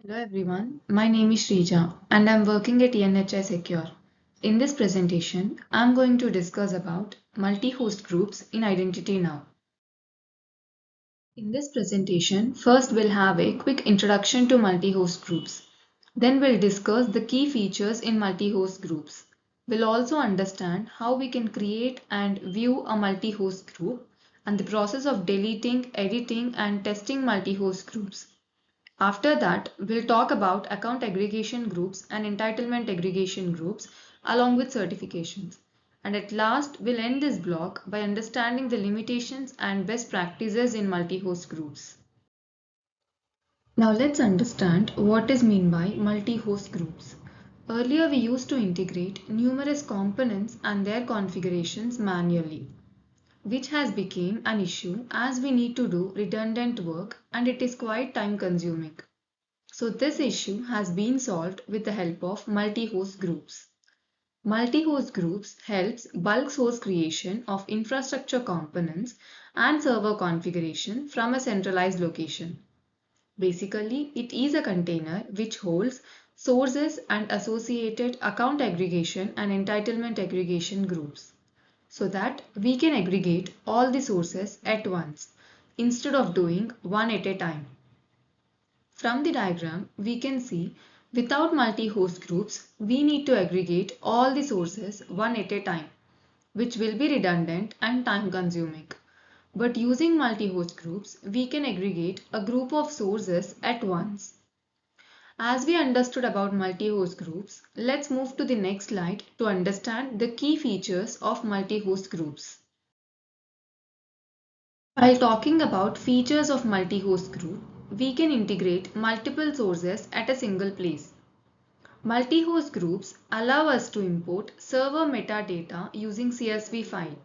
Hello everyone, my name is Sreeja and I'm working at ENH iSecure. In this presentation, I'm going to discuss about multi-host groups in Identity Now. In this presentation, first we'll have a quick introduction to multi-host groups. Then we'll discuss the key features in multi-host groups. We'll also understand how we can create and view a multi-host group and the process of deleting, editing and testing multi-host groups. After that, we'll talk about account aggregation groups and entitlement aggregation groups along with certifications. And at last, we'll end this block by understanding the limitations and best practices in multi-host groups. Now let's understand what is meant by multi-host groups. Earlier, we used to integrate numerous components and their configurations manually, which has become an issue as we need to do redundant work and it is quite time consuming. So this issue has been solved with the help of multi-host groups. Multi-host groups helps bulk source creation of infrastructure components and server configuration from a centralized location. Basically, it is a container which holds sources and associated account aggregation and entitlement aggregation groups so that we can aggregate all the sources at once instead of doing one at a time. From the diagram, we can see without multi-host groups, we need to aggregate all the sources one at a time, which will be redundant and time consuming. But using multi-host groups, we can aggregate a group of sources at once. As we understood about multi-host groups, let's move to the next slide to understand the key features of multi-host groups. While talking about features of multi-host group, we can integrate multiple sources at a single place. Multi-host groups allow us to import server metadata using CSV file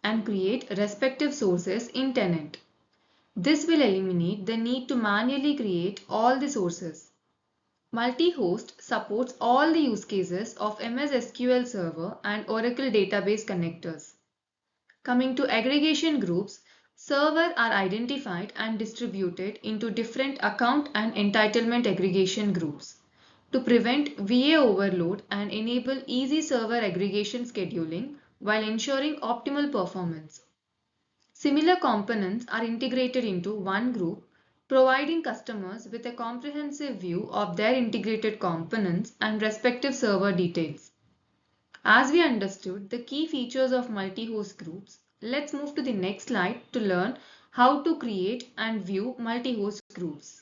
and create respective sources in tenant. This will eliminate the need to manually create all the sources. Multi-host supports all the use cases of MS SQL Server and Oracle database connectors. Coming to aggregation groups, servers are identified and distributed into different account and entitlement aggregation groups to prevent VA overload and enable easy server aggregation scheduling while ensuring optimal performance. Similar components are integrated into one group, providing customers with a comprehensive view of their integrated components and respective server details. As we understood the key features of multi-host groups, let's move to the next slide to learn how to create and view multi-host groups.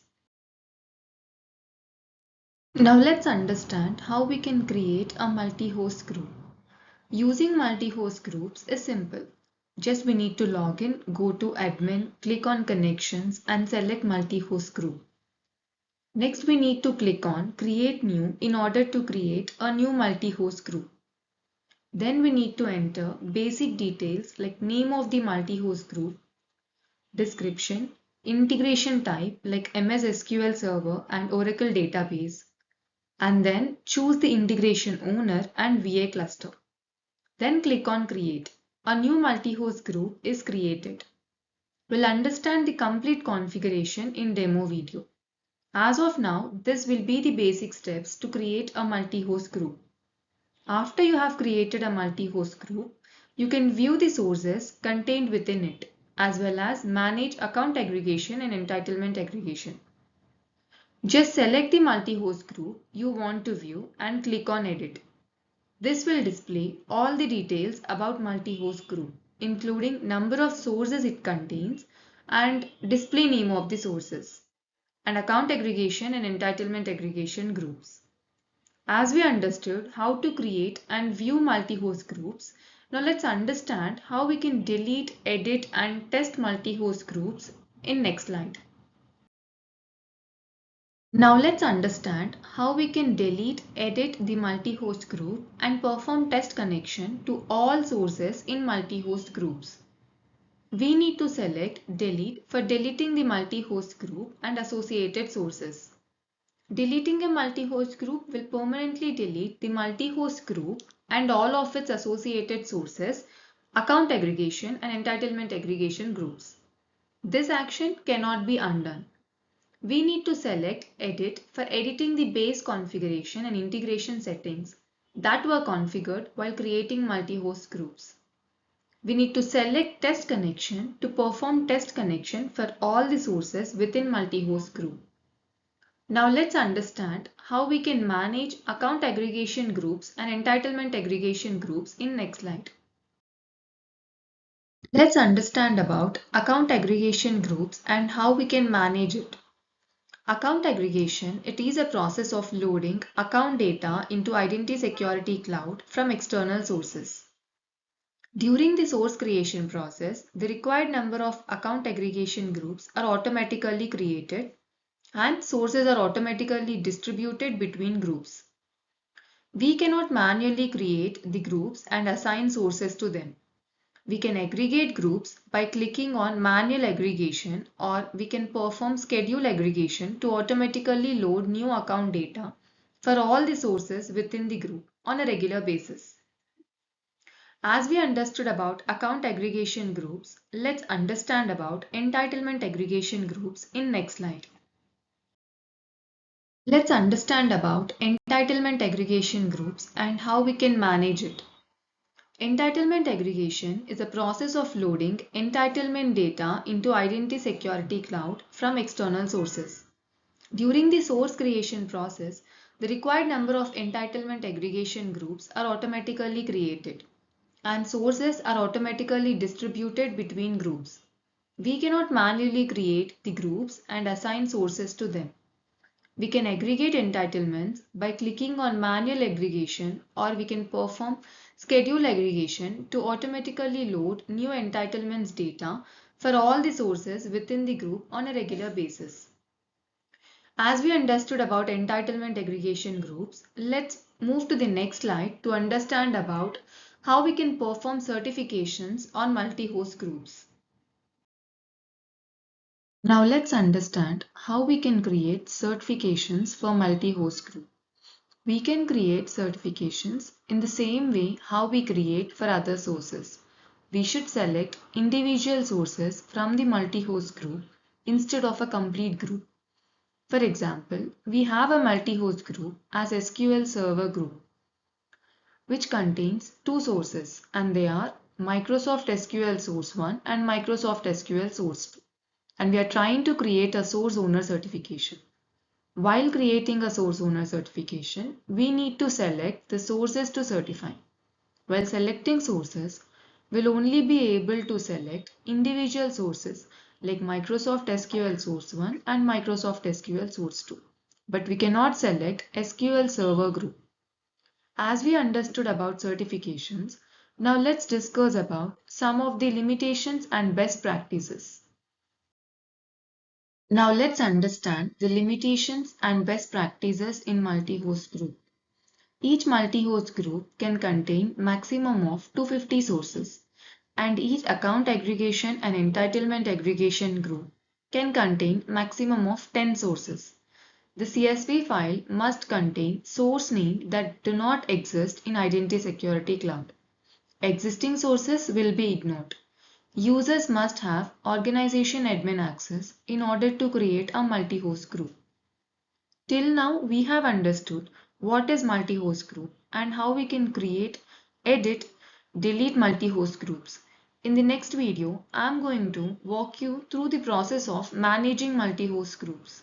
Now let's understand how we can create a multi-host group. Using multi-host groups is simple. Just we need to log in, go to admin, click on connections and select multi-host group. Next we need to click on create new in order to create a new multi-host group. Then we need to enter basic details like name of the multi-host group, description, integration type like MS SQL Server and Oracle database, and then choose the integration owner and VA cluster. Then click on create. A new multi-host group is created. We'll understand the complete configuration in demo video. As of now, this will be the basic steps to create a multi-host group. After you have created a multi-host group, you can view the sources contained within it, as well as manage account aggregation and entitlement aggregation. Just select the multi-host group you want to view and click on Edit. This will display all the details about multi-host group, including number of sources it contains and display name of the sources, and account aggregation and entitlement aggregation groups. As we understood how to create and view multi-host groups, now let's understand how we can delete, edit and test multi-host groups in next slide. Now let's understand how we can delete, edit the multi-host group and perform test connection to all sources in multi-host groups. We need to select delete for deleting the multi-host group and associated sources. Deleting a multi-host group will permanently delete the multi-host group and all of its associated sources, account aggregation and entitlement aggregation groups. This action cannot be undone. we need to select Edit for editing the base configuration and integration settings that were configured while creating multi-host groups. We need to select Test Connection to perform test connection for all the sources within multi-host group. Now let's understand how we can manage account aggregation groups and entitlement aggregation groups in next slide. Let's understand about account aggregation groups and how we can manage it. Account aggregation, it is a process of loading account data into Identity Security Cloud from external sources. During the source creation process, the required number of account aggregation groups are automatically created and sources are automatically distributed between groups. We cannot manually create the groups and assign sources to them. We can aggregate groups by clicking on manual aggregation, or we can perform schedule aggregation to automatically load new account data for all the sources within the group on a regular basis. As we understood about account aggregation groups, let's understand about entitlement aggregation groups in next slide. Let's understand about entitlement aggregation groups and how we can manage it. Entitlement aggregation is a process of loading entitlement data into Identity Security Cloud from external sources. During the source creation process, the required number of entitlement aggregation groups are automatically created, and sources are automatically distributed between groups. We cannot manually create the groups and assign sources to them. We can aggregate entitlements by clicking on manual aggregation, or we can perform schedule aggregation to automatically load new entitlements data for all the sources within the group on a regular basis. As we understood about entitlement aggregation groups, let's move to the next slide to understand about how we can perform certifications on multi-host groups. Now let's understand how we can create certifications for multi-host group. We can create certifications in the same way how we create for other sources. We should select individual sources from the multi-host group instead of a complete group. For example, we have a multi-host group as SQL Server group, which contains two sources, and they are Microsoft SQL Source 1 and Microsoft SQL Source 2. And we are trying to create a source owner certification. While creating a source owner certification, we need to select the sources to certify. While selecting sources, we'll only be able to select individual sources like Microsoft SQL Source 1 and Microsoft SQL Source 2. But we cannot select SQL Server group. As we understood about certifications, now let's discuss about some of the limitations and best practices. Now let's understand the limitations and best practices in multi-host group. Each multi-host group can contain maximum of 250 sources, and each account aggregation and entitlement aggregation group can contain maximum of 10 sources. The CSV file must contain source name that do not exist in Identity Security Cloud. Existing sources will be ignored. Users must have organization admin access in order to create a multi-host group. Till now, we have understood what is multi-host group and how we can create, edit, delete multi-host groups. In the next video, I am going to walk you through the process of managing multi-host groups.